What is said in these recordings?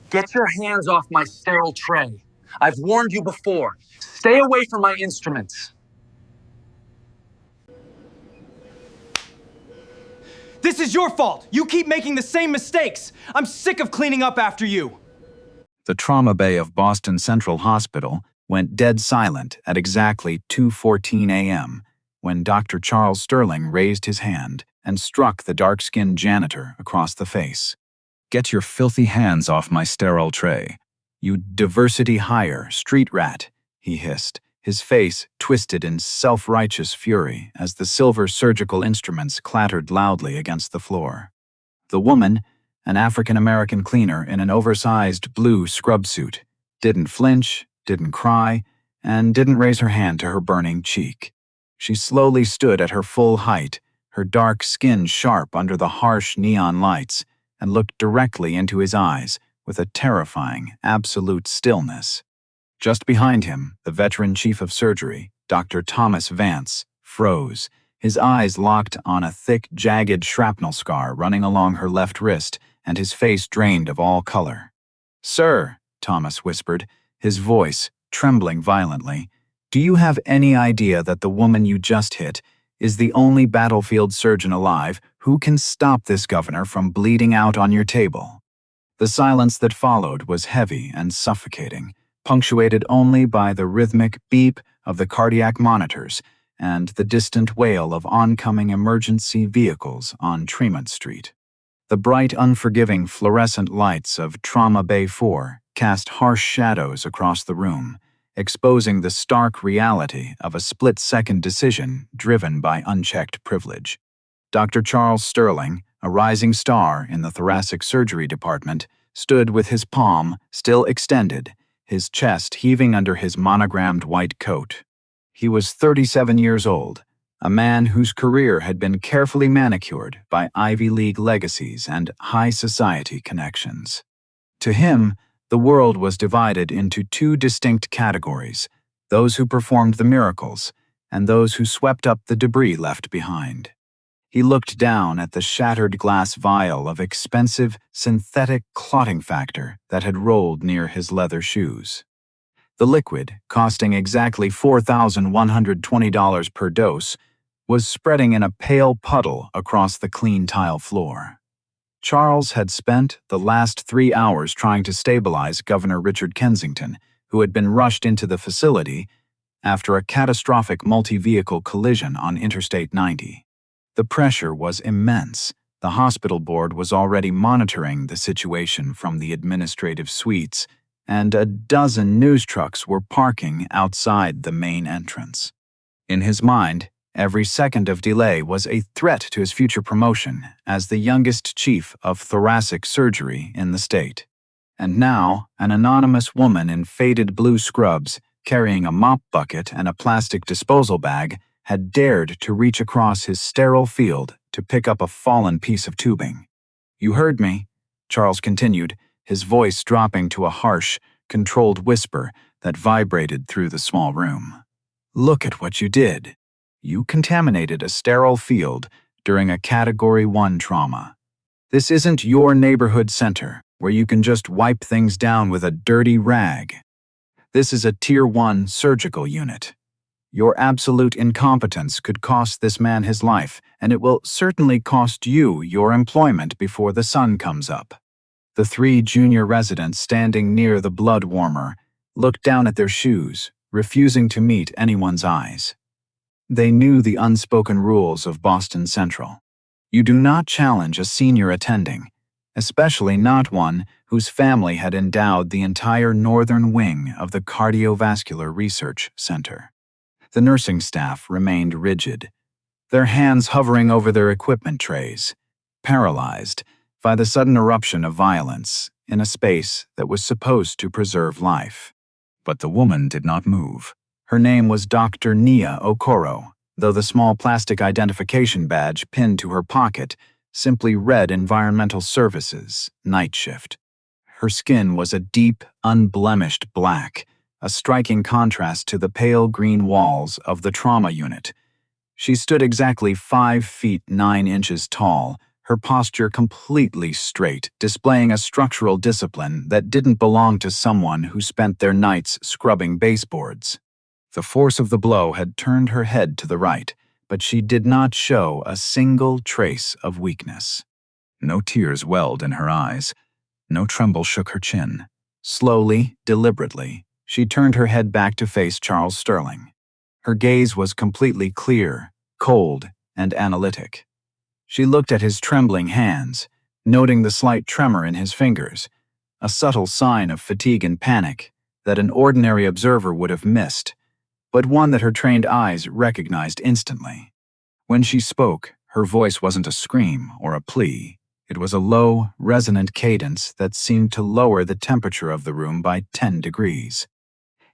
Get your hands off my sterile tray. I've warned you before. Stay away from my instruments. This is your fault! You keep making the same mistakes! I'm sick of cleaning up after you! The trauma bay of Boston Central Hospital went dead silent at exactly 2:14 a.m. when Dr. Charles Sterling raised his hand and struck the dark-skinned janitor across the face. "Get your filthy hands off my sterile tray. You diversity hire, street rat," he hissed, his face twisted in self-righteous fury as the silver surgical instruments clattered loudly against the floor. The woman, an African-American cleaner in an oversized blue scrub suit, didn't flinch, didn't cry, and didn't raise her hand to her burning cheek. She slowly stood at her full height, her dark skin sharp under the harsh neon lights, and looked directly into his eyes with a terrifying, absolute stillness. Just behind him, the veteran chief of surgery, Dr. Thomas Vance, froze, his eyes locked on a thick, jagged shrapnel scar running along her left wrist, and his face drained of all color. "Sir," Thomas whispered, his voice trembling violently, "do you have any idea that the woman you just hit is the only battlefield surgeon alive who can stop this governor from bleeding out on your table?" The silence that followed was heavy and suffocating, punctuated only by the rhythmic beep of the cardiac monitors and the distant wail of oncoming emergency vehicles on Tremont Street. The bright, unforgiving fluorescent lights of Trauma Bay 4 cast harsh shadows across the room, exposing the stark reality of a split-second decision driven by unchecked privilege. Dr. Charles Sterling, a rising star in the thoracic surgery department, stood with his palm still extended, his chest heaving under his monogrammed white coat. He was 37 years old, a man whose career had been carefully manicured by Ivy League legacies and high society connections. To him, the world was divided into two distinct categories: those who performed the miracles and those who swept up the debris left behind. He looked down at the shattered glass vial of expensive synthetic clotting factor that had rolled near his leather shoes. The liquid, costing exactly $4,120 per dose, was spreading in a pale puddle across the clean tile floor. Charles had spent the last 3 hours trying to stabilize Governor Richard Kensington, who had been rushed into the facility after a catastrophic multi-vehicle collision on Interstate 90. The pressure was immense. The hospital board was already monitoring the situation from the administrative suites, and a dozen news trucks were parking outside the main entrance. In his mind, every second of delay was a threat to his future promotion as the youngest chief of thoracic surgery in the state. And now, an anonymous woman in faded blue scrubs, carrying a mop bucket and a plastic disposal bag, had dared to reach across his sterile field to pick up a fallen piece of tubing. "You heard me," Charles continued, his voice dropping to a harsh, controlled whisper that vibrated through the small room. "Look at what you did. You contaminated a sterile field during a Category 1 trauma. This isn't your neighborhood center where you can just wipe things down with a dirty rag. This is a Tier 1 surgical unit. Your absolute incompetence could cost this man his life, and it will certainly cost you your employment before the sun comes up." The 3 junior residents standing near the blood warmer looked down at their shoes, refusing to meet anyone's eyes. They knew the unspoken rules of Boston Central. You do not challenge a senior attending, especially not one whose family had endowed the entire northern wing of the Cardiovascular Research Center. The nursing staff remained rigid, their hands hovering over their equipment trays, paralyzed by the sudden eruption of violence in a space that was supposed to preserve life. But the woman did not move. Her name was Dr. Nia Okoro, though the small plastic identification badge pinned to her pocket simply read Environmental Services, Night Shift. Her skin was a deep, unblemished black, a striking contrast to the pale green walls of the trauma unit. She stood exactly 5 feet 9 inches tall, her posture completely straight, displaying a structural discipline that didn't belong to someone who spent their nights scrubbing baseboards. The force of the blow had turned her head to the right, but she did not show a single trace of weakness. No tears welled in her eyes. No tremble shook her chin. Slowly, deliberately, she turned her head back to face Charles Sterling. Her gaze was completely clear, cold, and analytic. She looked at his trembling hands, noting the slight tremor in his fingers, a subtle sign of fatigue and panic that an ordinary observer would have missed, but one that her trained eyes recognized instantly. When she spoke, her voice wasn't a scream or a plea. It was a low, resonant cadence that seemed to lower the temperature of the room by 10 degrees.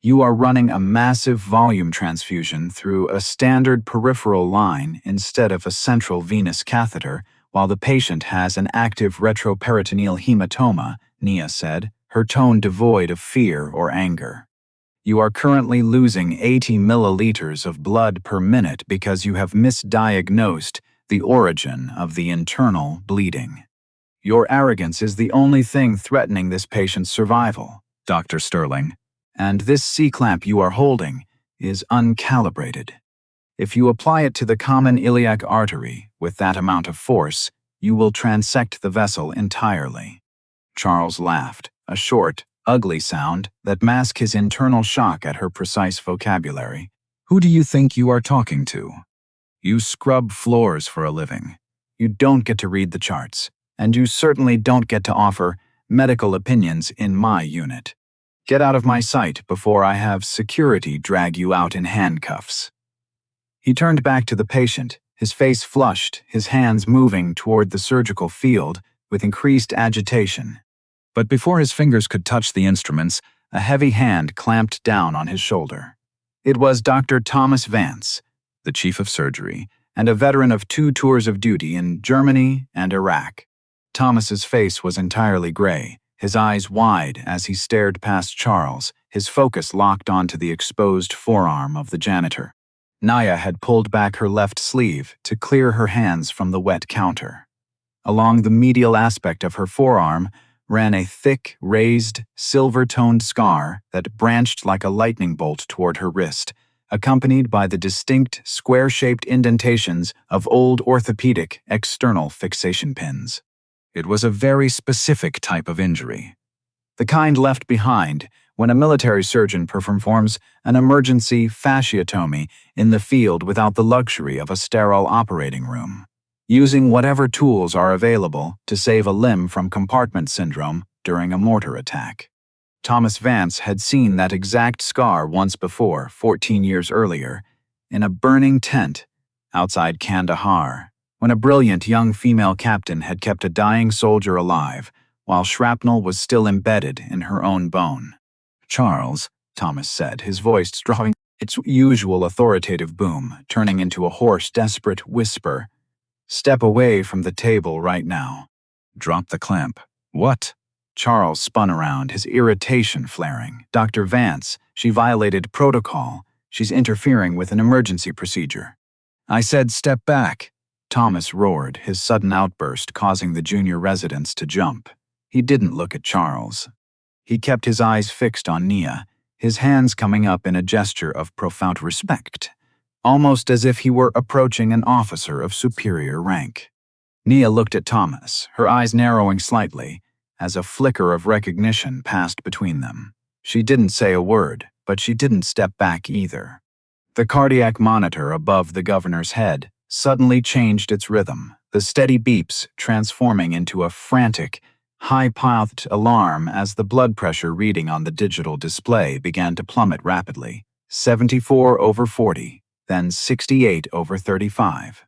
You are running a massive volume transfusion through a standard peripheral line instead of a central venous catheter, while the patient has an active retroperitoneal hematoma, Nia said, her tone devoid of fear or anger. You are currently losing 80 milliliters of blood per minute because you have misdiagnosed the origin of the internal bleeding. Your arrogance is the only thing threatening this patient's survival, Dr. Sterling, and this C-clamp you are holding is uncalibrated. If you apply it to the common iliac artery with that amount of force, you will transect the vessel entirely. Charles laughed, a short, ugly sound that masked his internal shock at her precise vocabulary. Who do you think you are talking to? You scrub floors for a living. You don't get to read the charts, and you certainly don't get to offer medical opinions in my unit. Get out of my sight before I have security drag you out in handcuffs. He turned back to the patient, his face flushed, his hands moving toward the surgical field with increased agitation. But before his fingers could touch the instruments, a heavy hand clamped down on his shoulder. It was Dr. Thomas Vance, the chief of surgery, and a veteran of 2 tours of duty in Germany and Iraq. Thomas's face was entirely gray, his eyes wide as he stared past Charles, his focus locked onto the exposed forearm of the janitor. Naya had pulled back her left sleeve to clear her hands from the wet counter. Along the medial aspect of her forearm ran a thick, raised, silver-toned scar that branched like a lightning bolt toward her wrist, accompanied by the distinct, square-shaped indentations of old orthopedic external fixation pins. It was a very specific type of injury, the kind left behind when a military surgeon performs an emergency fasciotomy in the field without the luxury of a sterile operating room, using whatever tools are available to save a limb from compartment syndrome during a mortar attack. Thomas Vance had seen that exact scar once before, 14 years earlier, in a burning tent outside Kandahar, when a brilliant young female captain had kept a dying soldier alive while shrapnel was still embedded in her own bone. Charles, Thomas said, his voice dropping its usual authoritative boom, turning into a hoarse, desperate whisper. Step away from the table right now. Drop the clamp. What? Charles spun around, his irritation flaring. Dr. Vance, she violated protocol. She's interfering with an emergency procedure. I said step back. Thomas roared, his sudden outburst causing the junior residents to jump. He didn't look at Charles. He kept his eyes fixed on Nia, his hands coming up in a gesture of profound respect, almost as if he were approaching an officer of superior rank. Nia looked at Thomas, her eyes narrowing slightly, as a flicker of recognition passed between them. She didn't say a word, but she didn't step back either. The cardiac monitor above the governor's head suddenly changed its rhythm, the steady beeps transforming into a frantic, high-pitched alarm as the blood pressure reading on the digital display began to plummet rapidly, 74/40, then 68/35.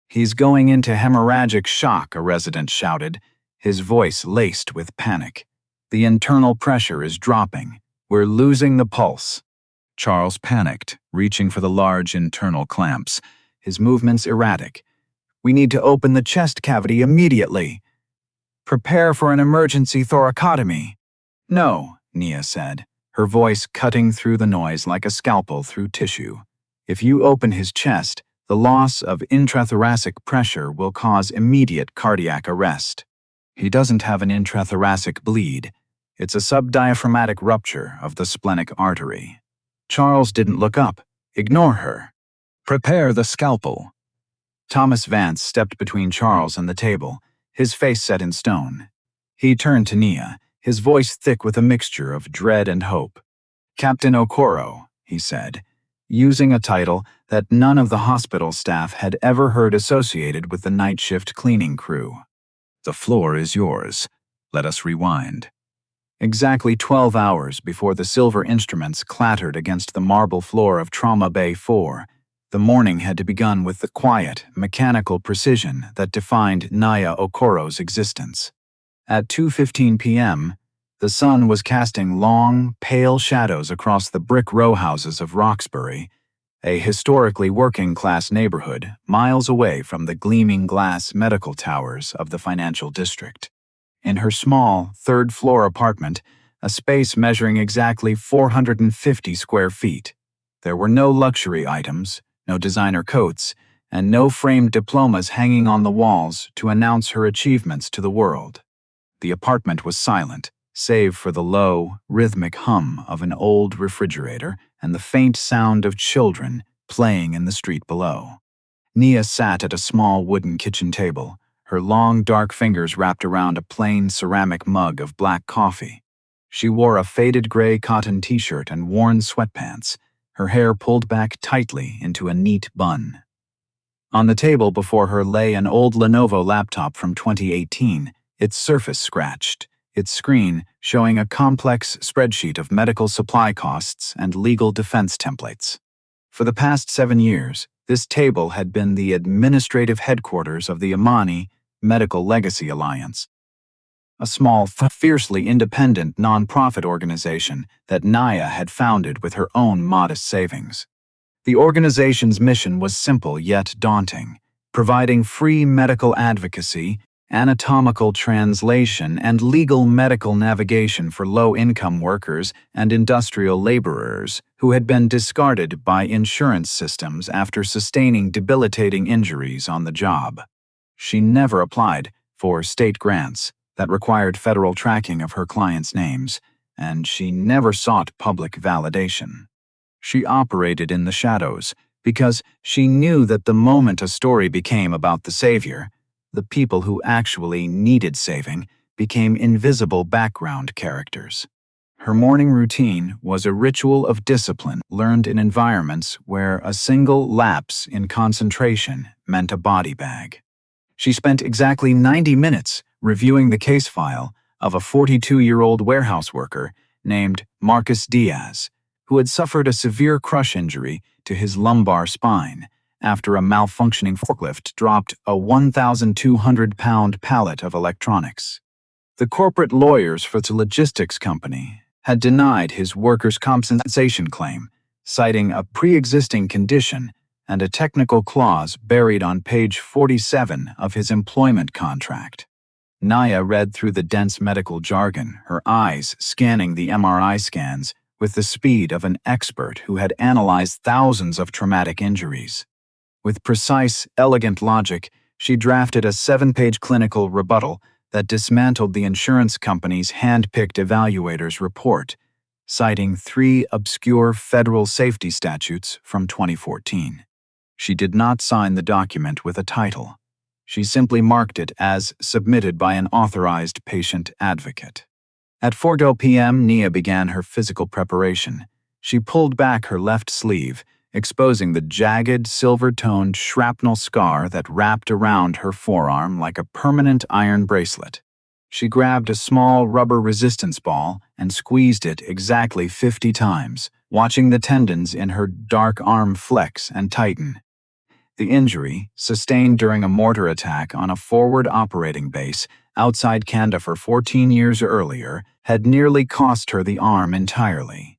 He's going into hemorrhagic shock, a resident shouted, his voice laced with panic. The internal pressure is dropping. We're losing the pulse. Charles panicked, reaching for the large internal clamps, his movements erratic. We need to open the chest cavity immediately. Prepare for an emergency thoracotomy. No, Nia said, her voice cutting through the noise like a scalpel through tissue. If you open his chest, The loss of intrathoracic pressure will cause immediate cardiac arrest. He doesn't have an intrathoracic bleed. It's a subdiaphragmatic rupture of the splenic artery. Charles didn't look up. Ignore her. Prepare the scalpel. Thomas Vance stepped between Charles and the table, his face set in stone. He turned to Nia, his voice thick with a mixture of dread and hope. Captain Okoro, he said, using a title that none of the hospital staff had ever heard associated with the night shift cleaning crew. The floor is yours. Let us rewind. Exactly 12 hours before the silver instruments clattered against the marble floor of Trauma Bay 4, the morning had begun with the quiet, mechanical precision that defined Naya Okoro's existence. At 2:15 p.m., the sun was casting long, pale shadows across the brick row houses of Roxbury, a historically working-class neighborhood miles away from the gleaming glass medical towers of the financial district. In her small, third-floor apartment, a space measuring exactly 450 square feet, there were no luxury items, no designer coats, and no framed diplomas hanging on the walls to announce her achievements to the world. The apartment was silent, save for the low, rhythmic hum of an old refrigerator and the faint sound of children playing in the street below. Nia sat at a small wooden kitchen table, her long, dark fingers wrapped around a plain ceramic mug of black coffee. She wore a faded gray cotton t-shirt and worn sweatpants, her hair pulled back tightly into a neat bun. On the table before her lay an old Lenovo laptop from 2018, its surface scratched, its screen showing a complex spreadsheet of medical supply costs and legal defense templates. For the past 7 years, this table had been the administrative headquarters of the Imani Medical Legacy Alliance, a small, fiercely independent nonprofit organization that Naya had founded with her own modest savings. The organization's mission was simple yet daunting, providing free medical advocacy, anatomical translation, and legal medical navigation for low-income workers and industrial laborers who had been discarded by insurance systems after sustaining debilitating injuries on the job. She never applied for state grants that required federal tracking of her clients' names, and she never sought public validation. She operated in the shadows because she knew that the moment a story became about the savior, the people who actually needed saving became invisible background characters. Her morning routine was a ritual of discipline learned in environments where a single lapse in concentration meant a body bag. She spent exactly 90 minutes reviewing the case file of a 42-year-old warehouse worker named Marcus Diaz, who had suffered a severe crush injury to his lumbar spine after a malfunctioning forklift dropped a 1,200-pound pallet of electronics. The corporate lawyers for the logistics company had denied his workers' compensation claim, citing a pre-existing condition and a technical clause buried on page 47 of his employment contract. Naya read through the dense medical jargon, her eyes scanning the MRI scans with the speed of an expert who had analyzed thousands of traumatic injuries. With precise, elegant logic, she drafted a 7-page clinical rebuttal that dismantled the insurance company's hand-picked evaluator's report, citing 3 obscure federal safety statutes from 2014. She did not sign the document with a title. She simply marked it as submitted by an authorized patient advocate. At 4:00 p.m., Nia began her physical preparation. She pulled back her left sleeve, exposing the jagged, silver-toned shrapnel scar that wrapped around her forearm like a permanent iron bracelet. She grabbed a small rubber resistance ball and squeezed it exactly 50 times, watching the tendons in her dark arm flex and tighten. The injury, sustained during a mortar attack on a forward operating base outside Kandahar 14 years earlier, had nearly cost her the arm entirely.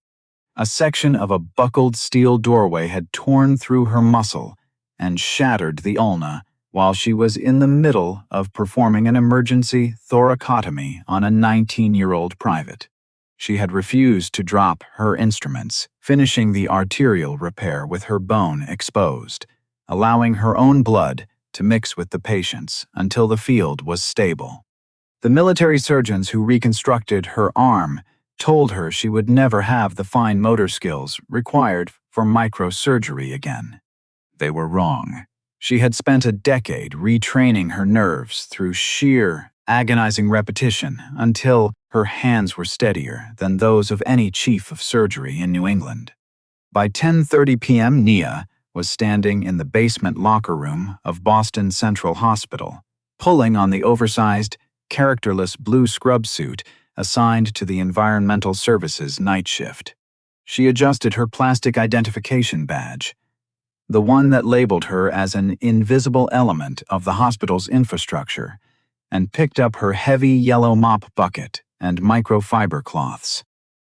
A section of a buckled steel doorway had torn through her muscle and shattered the ulna while she was in the middle of performing an emergency thoracotomy on a 19-year-old private. She had refused to drop her instruments, finishing the arterial repair with her bone exposed, allowing her own blood to mix with the patient's until the field was stable. The military surgeons who reconstructed her arm told her she would never have the fine motor skills required for microsurgery again. They were wrong. She had spent a decade retraining her nerves through sheer, agonizing repetition until her hands were steadier than those of any chief of surgery in New England. By 10:30 p.m., Nia was standing in the basement locker room of Boston Central Hospital, pulling on the oversized, characterless blue scrub suit assigned to the Environmental Services night shift. She adjusted her plastic identification badge, the one that labeled her as an invisible element of the hospital's infrastructure, and picked up her heavy yellow mop bucket and microfiber cloths.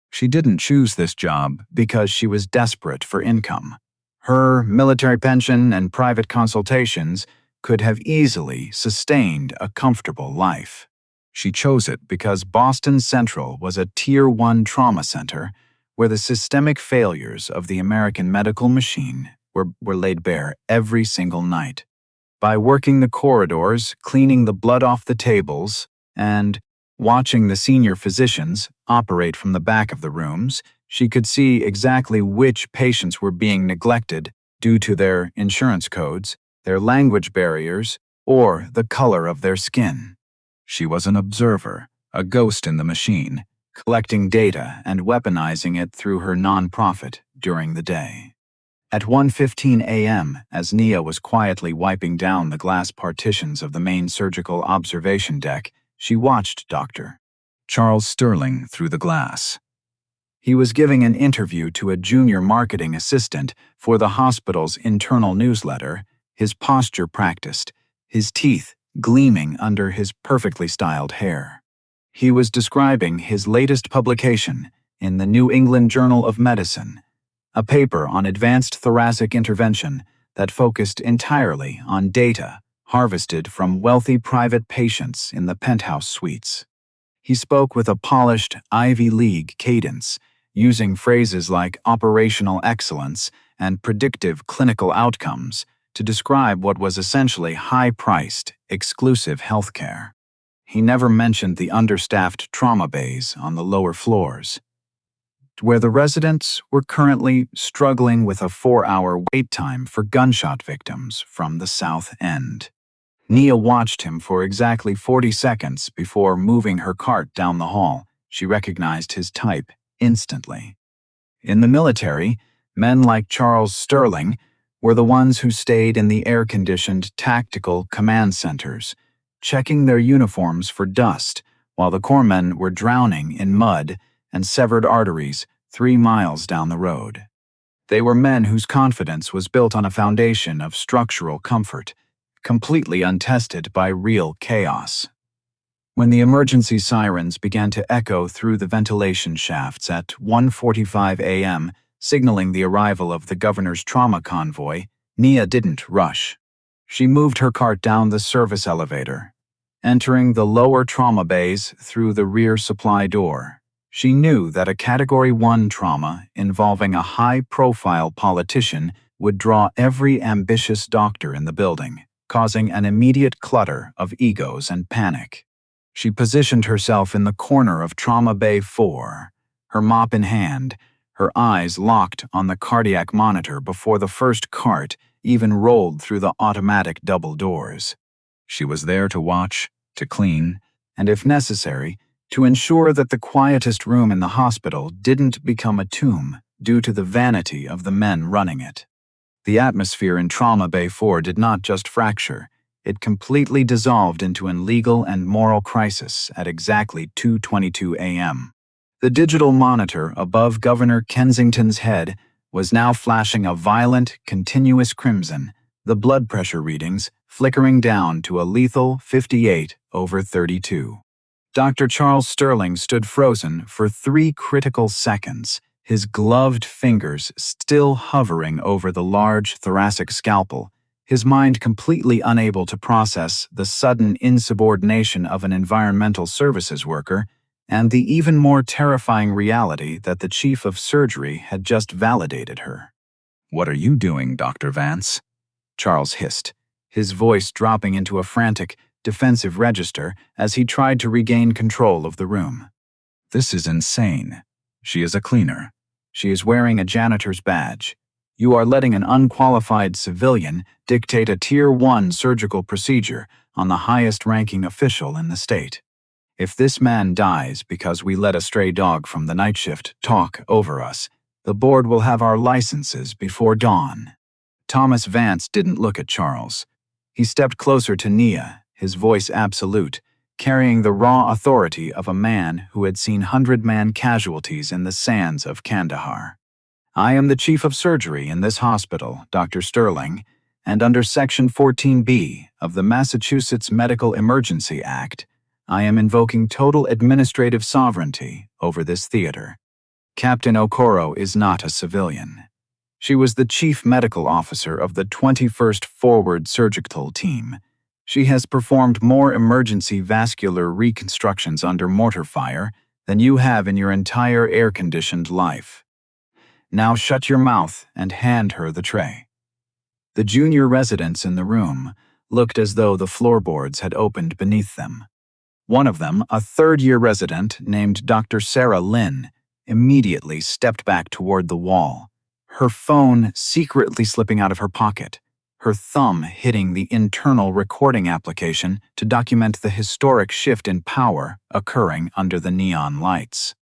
She didn't choose this job because she was desperate for income. Her military pension and private consultations could have easily sustained a comfortable life. She chose it because Boston Central was a Tier 1 trauma center where the systemic failures of the American medical machine were laid bare every single night. By working the corridors, cleaning the blood off the tables, and watching the senior physicians operate from the back of the rooms, she could see exactly which patients were being neglected due to their insurance codes, their language barriers, or the color of their skin. She was an observer, a ghost in the machine, collecting data and weaponizing it through her nonprofit during the day. At 1:15 a.m., as Nia was quietly wiping down the glass partitions of the main surgical observation deck, she watched Dr. Charles Sterling through the glass. He was giving an interview to a junior marketing assistant for the hospital's internal newsletter, his posture practiced, his teeth gleaming under his perfectly styled hair. He was describing his latest publication in the New England Journal of Medicine, a paper on advanced thoracic intervention that focused entirely on data harvested from wealthy private patients in the penthouse suites. He spoke with a polished Ivy League cadence, using phrases like operational excellence and predictive clinical outcomes to describe what was essentially high-priced, exclusive healthcare. He never mentioned the understaffed trauma bays on the lower floors, where the residents were currently struggling with a 4-hour wait time for gunshot victims from the South End. Nia watched him for exactly 40 seconds before moving her cart down the hall. She recognized his type instantly. In the military, men like Charles Sterling were the ones who stayed in the air-conditioned tactical command centers, checking their uniforms for dust while the corpsmen were drowning in mud and severed arteries 3 miles down the road. They were men whose confidence was built on a foundation of structural comfort, completely untested by real chaos. When the emergency sirens began to echo through the ventilation shafts at 1:45 a.m., signaling the arrival of the governor's trauma convoy, Nia didn't rush. She moved her cart down the service elevator, entering the lower trauma bays through the rear supply door. She knew that a Category 1 trauma involving a high-profile politician would draw every ambitious doctor in the building, causing an immediate clutter of egos and panic. She positioned herself in the corner of Trauma Bay 4, her mop in hand, her eyes locked on the cardiac monitor before the first cart even rolled through the automatic double doors. She was there to watch, to clean, and if necessary, to ensure that the quietest room in the hospital didn't become a tomb due to the vanity of the men running it. The atmosphere in Trauma Bay 4 did not just fracture, it completely dissolved into an legal and moral crisis at exactly 2:22 a.m. The digital monitor above Governor Kensington's head was now flashing a violent, continuous crimson, the blood pressure readings flickering down to a lethal 58/32. Dr. Charles Sterling stood frozen for 3 critical seconds, his gloved fingers still hovering over the large thoracic scalpel, his mind completely unable to process the sudden insubordination of an environmental services worker and the even more terrifying reality that the chief of surgery had just validated her. "What are you doing, Dr. Vance?" Charles hissed, his voice dropping into a frantic, defensive register as he tried to regain control of the room. This is insane. She is a cleaner. She is wearing a janitor's badge. You are letting an unqualified civilian dictate a Tier 1 surgical procedure on the highest-ranking official in the state. If this man dies because we let a stray dog from the night shift talk over us, the board will have our licenses before dawn. Thomas Vance didn't look at Charles. He stepped closer to Nia, his voice absolute, carrying the raw authority of a man who had seen 100-man casualties in the sands of Kandahar. I am the chief of surgery in this hospital, Dr. Sterling, and under Section 14B of the Massachusetts Medical Emergency Act, I am invoking total administrative sovereignty over this theater. Captain Okoro is not a civilian. She was the chief medical officer of the 21st Forward Surgical Team. She has performed more emergency vascular reconstructions under mortar fire than you have in your entire air-conditioned life. Now shut your mouth and hand her the tray. The junior residents in the room looked as though the floorboards had opened beneath them. One of them, a third-year resident named Dr. Sarah Lynn, immediately stepped back toward the wall, her phone secretly slipping out of her pocket, her thumb hitting the internal recording application to document the historic shift in power occurring under the neon lights.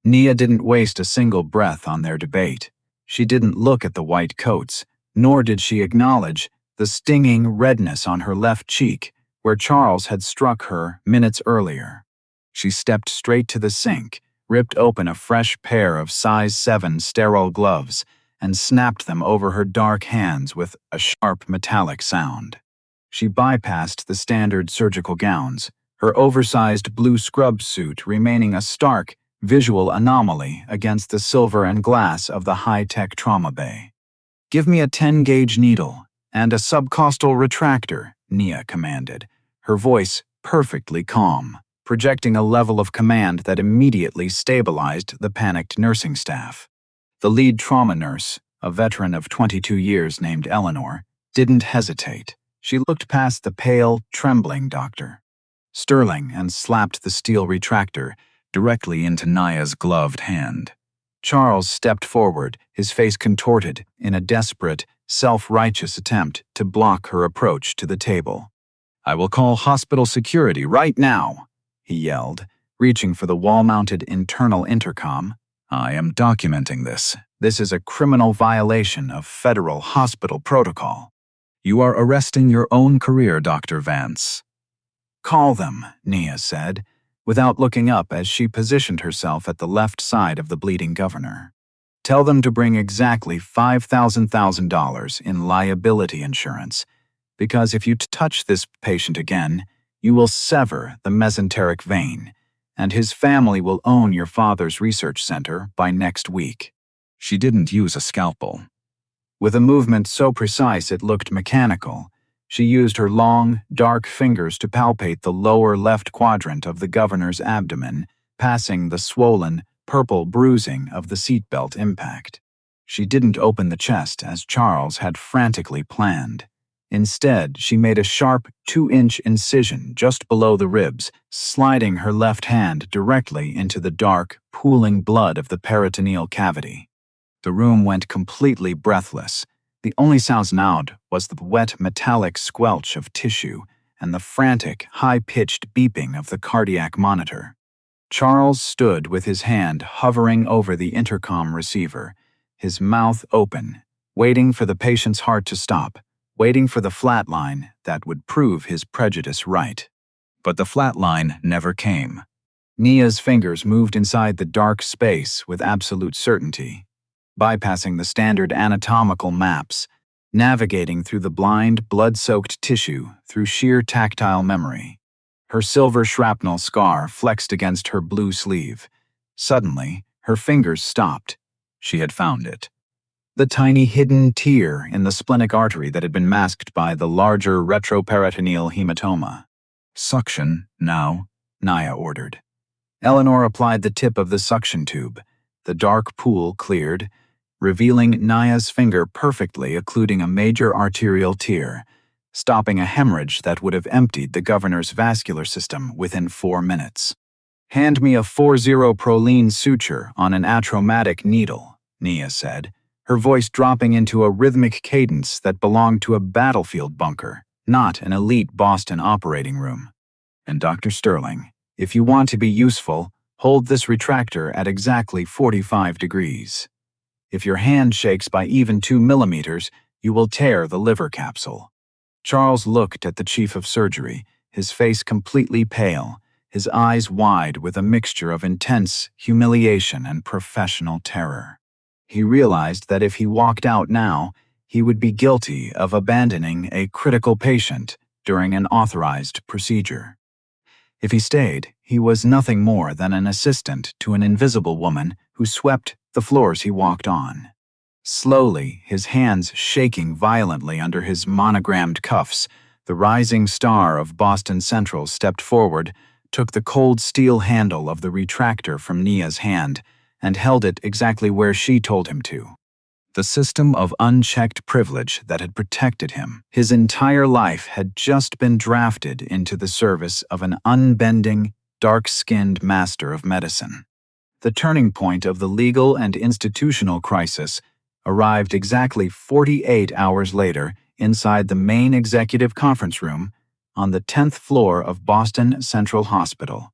Nia didn't waste a single breath on their debate. She didn't look at the white coats, nor did she acknowledge the stinging redness on her left cheek where Charles had struck her minutes earlier. She stepped straight to the sink, ripped open a fresh pair of size 7 sterile gloves, and snapped them over her dark hands with a sharp metallic sound. She bypassed the standard surgical gowns, her oversized blue scrub suit remaining a stark, visual anomaly against the silver and glass of the high-tech trauma bay. "Give me a 10-gauge needle and a subcostal retractor," Nia commanded, her voice perfectly calm, projecting a level of command that immediately stabilized the panicked nursing staff. The lead trauma nurse, a veteran of 22 years named Eleanor, didn't hesitate. She looked past the pale, trembling doctor, Sterling, and slapped the steel retractor directly into Nia's gloved hand. Charles stepped forward, his face contorted in a desperate, self-righteous attempt to block her approach to the table. "I will call hospital security right now," he yelled, reaching for the wall-mounted internal intercom. "I am documenting this. This is a criminal violation of federal hospital protocol. You are arresting your own career, Dr. Vance." "Call them," Nia said, without looking up as she positioned herself at the left side of the bleeding governor. "Tell them to bring exactly $5,000 in liability insurance, because if you touch this patient again, you will sever the mesenteric vein, and his family will own your father's research center by next week." She didn't use a scalpel. With a movement so precise it looked mechanical, she used her long, dark fingers to palpate the lower left quadrant of the governor's abdomen, passing the swollen, purple bruising of the seatbelt impact. She didn't open the chest as Charles had frantically planned. Instead, she made a sharp 2-inch incision just below the ribs, sliding her left hand directly into the dark, pooling blood of the peritoneal cavity. The room went completely breathless. The only sounds now was the wet metallic squelch of tissue and the frantic, high-pitched beeping of the cardiac monitor. Charles stood with his hand hovering over the intercom receiver, his mouth open, waiting for the patient's heart to stop, waiting for the flatline that would prove his prejudice right. But the flatline never came. Nia's fingers moved inside the dark space with absolute certainty, bypassing the standard anatomical maps, navigating through the blind, blood-soaked tissue through sheer tactile memory. Her silver shrapnel scar flexed against her blue sleeve. Suddenly, her fingers stopped. She had found it. The tiny hidden tear in the splenic artery that had been masked by the larger retroperitoneal hematoma. "Suction, now," Nia ordered. Eleanor applied the tip of the suction tube. The dark pool cleared, revealing Naya's finger perfectly occluding a major arterial tear, stopping a hemorrhage that would have emptied the governor's vascular system within 4 minutes. "Hand me a 40-proline suture on an atraumatic needle," Nia said, her voice dropping into a rhythmic cadence that belonged to a battlefield bunker, not an elite Boston operating room. "And Dr. Sterling, if you want to be useful, hold this retractor at exactly 45 degrees. If your hand shakes by even 2 millimeters, you will tear the liver capsule." Charles looked at the chief of surgery, his face completely pale, his eyes wide with a mixture of intense humiliation and professional terror. He realized that if he walked out now, he would be guilty of abandoning a critical patient during an authorized procedure. If he stayed, he was nothing more than an assistant to an invisible woman who swept the floors he walked on. Slowly, his hands shaking violently under his monogrammed cuffs, the rising star of Boston Central stepped forward, took the cold steel handle of the retractor from Nia's hand, and held it exactly where she told him to. The system of unchecked privilege that had protected him his entire life had just been drafted into the service of an unbending, dark-skinned master of medicine. The turning point of the legal and institutional crisis arrived exactly 48 hours later inside the main executive conference room on the 10th floor of Boston Central Hospital.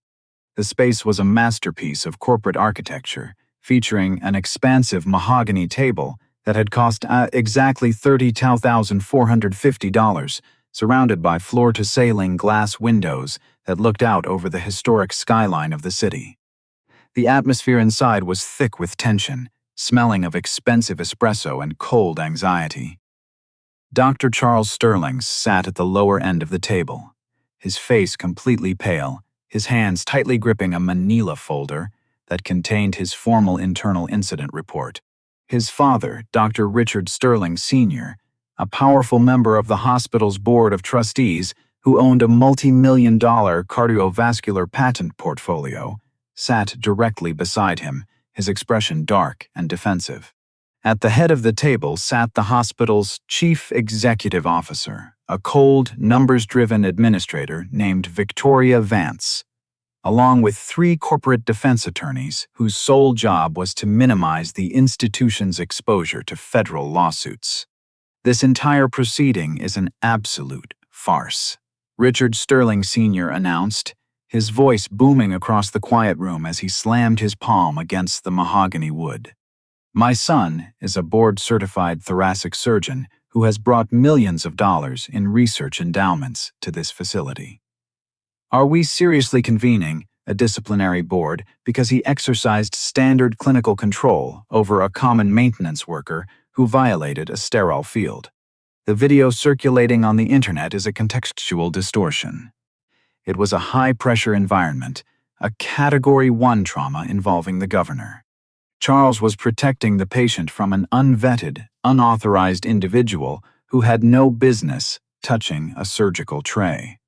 The space was a masterpiece of corporate architecture, featuring an expansive mahogany table that had cost exactly $32,450, surrounded by floor-to-ceiling glass windows that looked out over the historic skyline of the city. The atmosphere inside was thick with tension, smelling of expensive espresso and cold anxiety. Dr. Charles Sterling sat at the lower end of the table, his face completely pale, his hands tightly gripping a manila folder that contained his formal internal incident report. His father, Dr. Richard Sterling Sr., a powerful member of the hospital's board of trustees who owned a multi-million-dollar cardiovascular patent portfolio, sat directly beside him, his expression dark and defensive. At the head of the table sat the hospital's chief executive officer, a cold, numbers-driven administrator named Victoria Vance, along with 3 corporate defense attorneys whose sole job was to minimize the institution's exposure to federal lawsuits. "This entire proceeding is an absolute farce," Richard Sterling Sr. announced, his voice booming across the quiet room as he slammed his palm against the mahogany wood. "My son is a board-certified thoracic surgeon who has brought millions of dollars in research endowments to this facility. Are we seriously convening a disciplinary board because he exercised standard clinical control over a common maintenance worker who violated a sterile field? The video circulating on the internet is a contextual distortion. It was a high-pressure environment, a Category 1 trauma involving the governor. Charles was protecting the patient from an unvetted, unauthorized individual who had no business touching a surgical tray."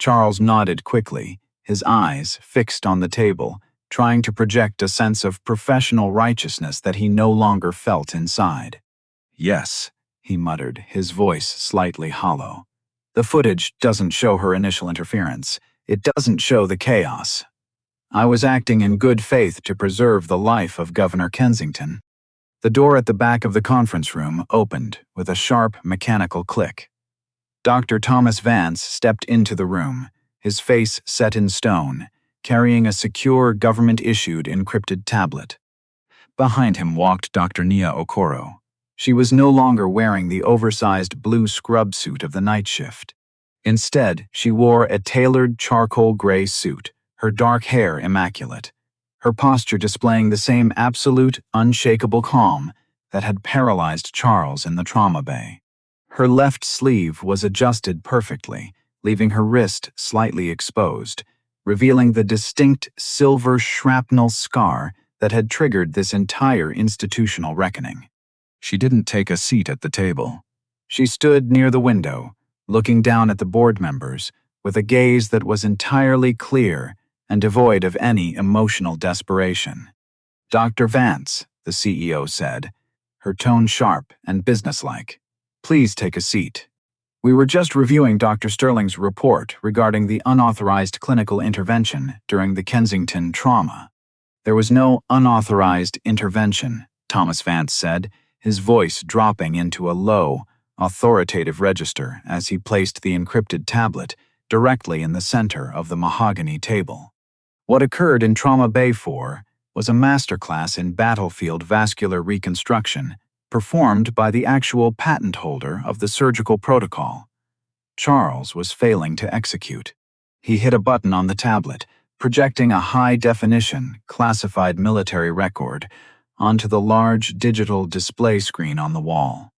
Charles nodded quickly, his eyes fixed on the table, trying to project a sense of professional righteousness that he no longer felt inside. "Yes," he muttered, his voice slightly hollow. "The footage doesn't show her initial interference. It doesn't show the chaos. I was acting in good faith to preserve the life of Governor Kensington." The door at the back of the conference room opened with a sharp mechanical click. Dr. Thomas Vance stepped into the room, his face set in stone, carrying a secure government-issued encrypted tablet. Behind him walked Dr. Nia Okoro. She was no longer wearing the oversized blue scrub suit of the night shift. Instead, she wore a tailored charcoal gray suit, her dark hair immaculate, her posture displaying the same absolute, unshakable calm that had paralyzed Charles in the trauma bay. Her left sleeve was adjusted perfectly, leaving her wrist slightly exposed, revealing the distinct silver shrapnel scar that had triggered this entire institutional reckoning. She didn't take a seat at the table. She stood near the window, looking down at the board members with a gaze that was entirely clear and devoid of any emotional desperation. "Dr. Vance," the CEO said, her tone sharp and businesslike. "Please take a seat. We were just reviewing Dr. Sterling's report regarding the unauthorized clinical intervention during the Kensington trauma." "There was no unauthorized intervention," Thomas Vance said, his voice dropping into a low, authoritative register as he placed the encrypted tablet directly in the center of the mahogany table. "What occurred in Trauma Bay 4 was a masterclass in battlefield vascular reconstruction performed by the actual patent holder of the surgical protocol. Charles was failing to execute. He hit a button on the tablet, projecting a high-definition, classified military record onto the large digital display screen on the wall.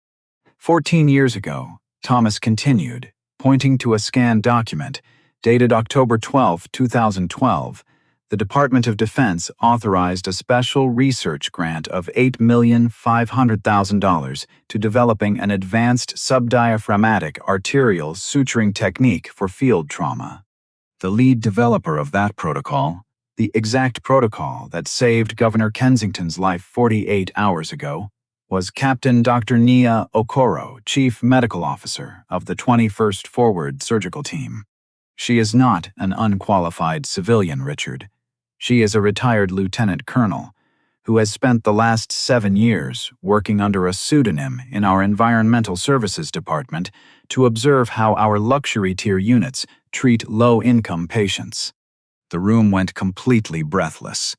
14 years ago, Thomas continued, pointing to a scanned document dated October 12, 2012, the Department of Defense authorized a special research grant of $8,500,000 to developing an advanced subdiaphragmatic arterial suturing technique for field trauma. The lead developer of that protocol, the exact protocol that saved Governor Kensington's life 48 hours ago, was Captain Dr. Nia Okoro, Chief Medical Officer of the 21st Forward Surgical Team. She is not an unqualified civilian, Richard. She is a retired lieutenant colonel who has spent the last 7 years working under a pseudonym in our Environmental Services Department to observe how our luxury tier units treat low-income patients. The room went completely breathless.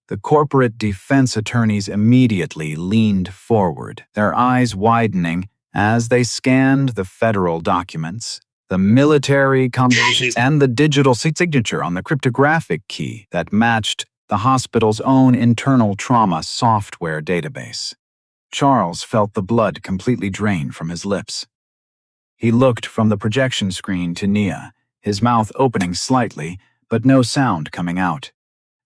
The corporate defense attorneys immediately leaned forward, their eyes widening as they scanned the federal documents, the military combinations, and the digital signature on the cryptographic key that matched the hospital's own internal trauma software database. Charles felt the blood completely drain from his lips. He looked from the projection screen to Nia, his mouth opening slightly, but no sound coming out.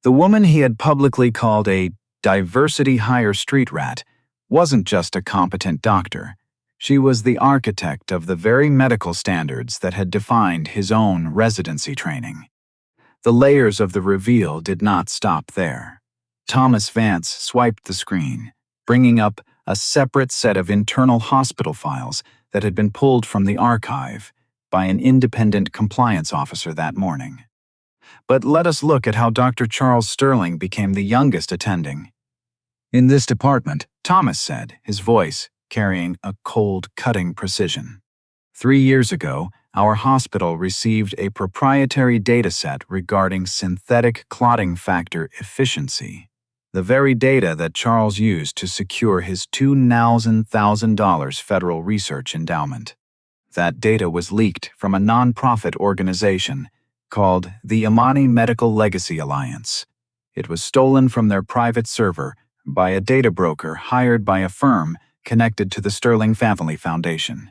The woman he had publicly called a diversity hire street rat wasn't just a competent doctor. She was the architect of the very medical standards that had defined his own residency training. The layers of the reveal did not stop there. Thomas Vance swiped the screen, bringing up a separate set of internal hospital files that had been pulled from the archive by an independent compliance officer that morning. But let us look at how Dr. Charles Sterling became the youngest attending. "In this department," Thomas said, his voice carrying a cold, cutting precision. 3 years ago, our hospital received a proprietary dataset regarding synthetic clotting factor efficiency, the very data that Charles used to secure his $2,000 federal research endowment. That data was leaked from a nonprofit organization called the Imani Medical Legacy Alliance. It was stolen from their private server by a data broker hired by a firm connected to the Sterling Family Foundation.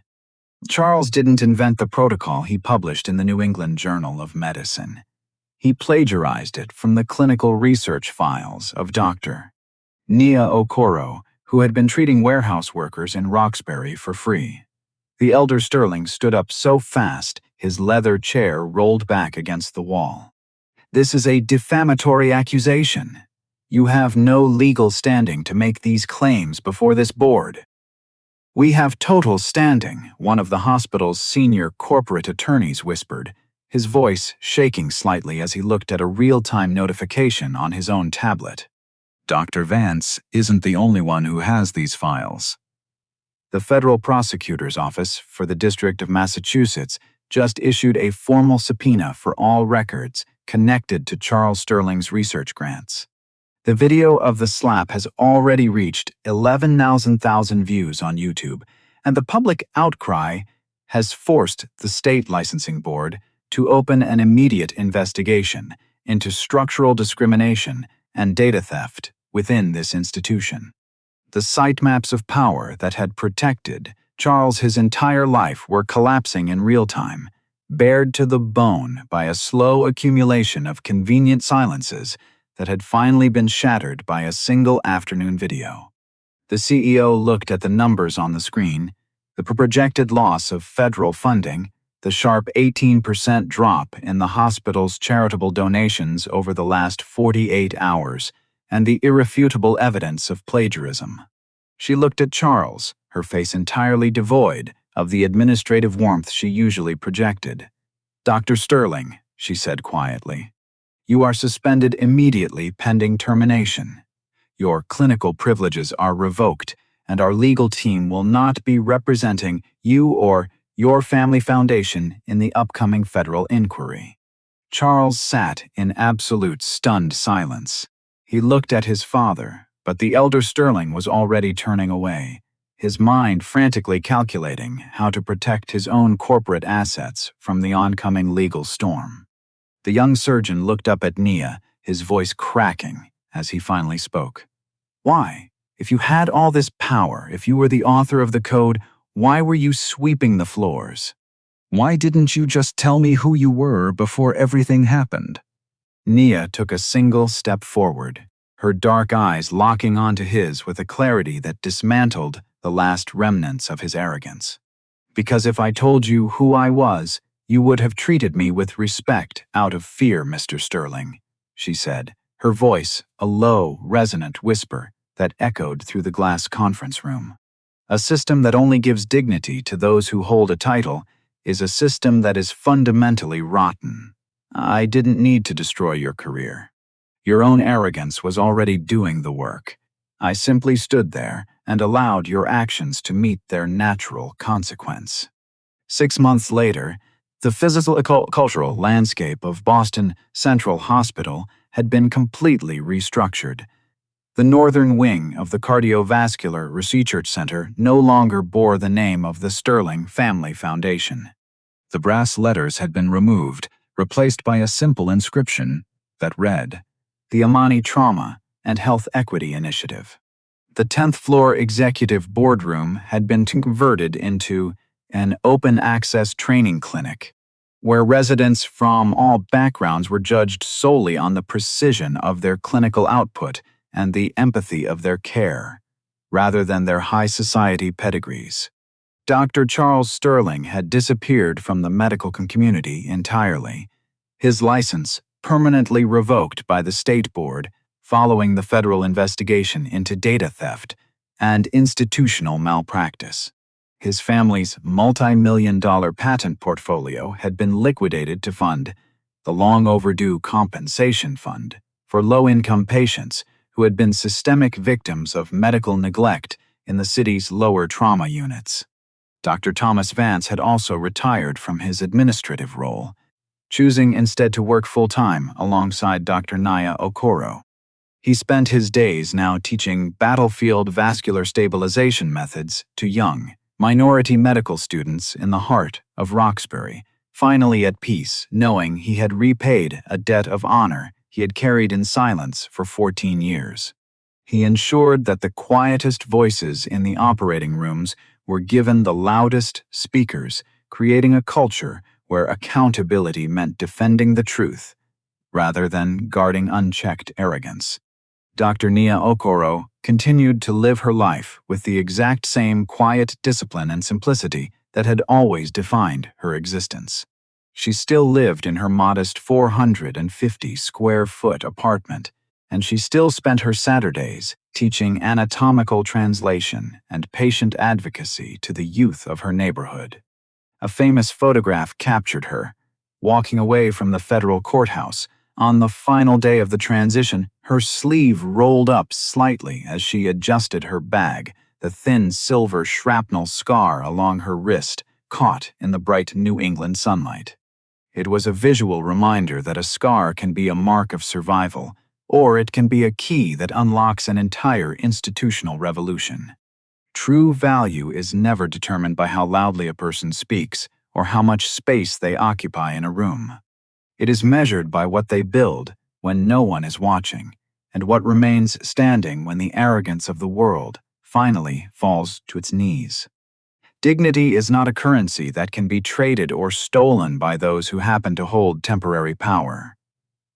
Charles didn't invent the protocol he published in the New England Journal of Medicine. He plagiarized it from the clinical research files of Dr. Nia Okoro, who had been treating warehouse workers in Roxbury for free. The elder Sterling stood up so fast his leather chair rolled back against the wall. "This is a defamatory accusation. You have no legal standing to make these claims before this board." "We have total standing," one of the hospital's senior corporate attorneys whispered, his voice shaking slightly as he looked at a real-time notification on his own tablet. "Dr. Vance isn't the only one who has these files. The federal prosecutor's office for the District of Massachusetts just issued a formal subpoena for all records connected to Charles Sterling's research grants. The video of the slap has already reached 11,000 views on YouTube, and the public outcry has forced the state licensing board to open an immediate investigation into structural discrimination and data theft within this institution. The sitemaps of power that had protected Charles his entire life were collapsing in real time, bared to the bone by a slow accumulation of convenient silences that had finally been shattered by a single afternoon video. The CEO looked at the numbers on the screen, the projected loss of federal funding, the sharp 18% drop in the hospital's charitable donations over the last 48 hours, and the irrefutable evidence of plagiarism. She looked at Charles, her face entirely devoid of the administrative warmth she usually projected. "Dr. Sterling," she said quietly, "you are suspended immediately pending termination. Your clinical privileges are revoked, and our legal team will not be representing you or your family foundation in the upcoming federal inquiry." Charles sat in absolute stunned silence. He looked at his father, but the elder Sterling was already turning away, his mind frantically calculating how to protect his own corporate assets from the oncoming legal storm. The young surgeon looked up at Nia, his voice cracking, as he finally spoke. "Why? If you had all this power, if you were the author of the code, why were you sweeping the floors? Why didn't you just tell me who you were before everything happened?" Nia took a single step forward, her dark eyes locking onto his with a clarity that dismantled the last remnants of his arrogance. "Because if I told you who I was, you would have treated me with respect out of fear, Mr. Sterling," she said, her voice a low, resonant whisper that echoed through the glass conference room. "A system that only gives dignity to those who hold a title is a system that is fundamentally rotten. I didn't need to destroy your career. Your own arrogance was already doing the work. I simply stood there and allowed your actions to meet their natural consequence." 6 months later, the physical-cultural landscape of Boston Central Hospital had been completely restructured. The northern wing of the Cardiovascular Research Center no longer bore the name of the Sterling Family Foundation. The brass letters had been removed, replaced by a simple inscription that read, "The Amani Trauma and Health Equity Initiative." The 10th floor executive boardroom had been converted into an open-access training clinic, where residents from all backgrounds were judged solely on the precision of their clinical output and the empathy of their care, rather than their high society pedigrees. Dr. Charles Sterling had disappeared from the medical community entirely, his license permanently revoked by the state board following the federal investigation into data theft and institutional malpractice. His family's multi-million-dollar patent portfolio had been liquidated to fund the long-overdue compensation fund for low-income patients who had been systemic victims of medical neglect in the city's lower trauma units. Dr. Thomas Vance had also retired from his administrative role, choosing instead to work full-time alongside Dr. Nia Okoro. He spent his days now teaching battlefield vascular stabilization methods to young, minority medical students in the heart of Roxbury, finally at peace, knowing he had repaid a debt of honor he had carried in silence for 14 years. He ensured that the quietest voices in the operating rooms were given the loudest speakers, creating a culture where accountability meant defending the truth, rather than guarding unchecked arrogance. Dr. Nia Okoro continued to live her life with the exact same quiet discipline and simplicity that had always defined her existence. She still lived in her modest 450-square-foot apartment, and she still spent her Saturdays teaching anatomical translation and patient advocacy to the youth of her neighborhood. A famous photograph captured her, walking away from the federal courthouse. On the final day of the transition, her sleeve rolled up slightly as she adjusted her bag, the thin silver shrapnel scar along her wrist caught in the bright New England sunlight. It was a visual reminder that a scar can be a mark of survival, or it can be a key that unlocks an entire institutional revolution. True value is never determined by how loudly a person speaks or how much space they occupy in a room. It is measured by what they build when no one is watching, and what remains standing when the arrogance of the world finally falls to its knees. Dignity is not a currency that can be traded or stolen by those who happen to hold temporary power.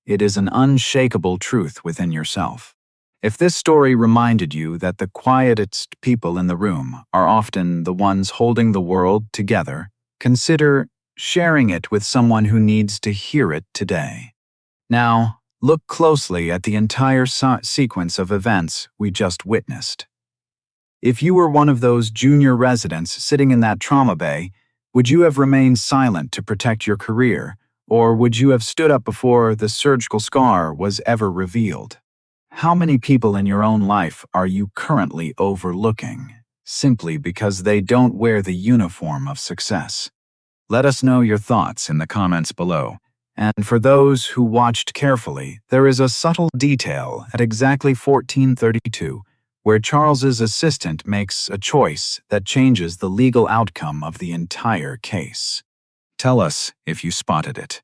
It is an unshakable truth within yourself. If this story reminded you that the quietest people in the room are often the ones holding the world together, consider sharing it with someone who needs to hear it today. Now, look closely at the entire sequence of events we just witnessed. If you were one of those junior residents sitting in that trauma bay, would you have remained silent to protect your career, or would you have stood up before the surgical scar was ever revealed? How many people in your own life are you currently overlooking, simply because they don't wear the uniform of success? Let us know your thoughts in the comments below. And for those who watched carefully, there is a subtle detail at exactly 1432 where Charles's assistant makes a choice that changes the legal outcome of the entire case. Tell us if you spotted it.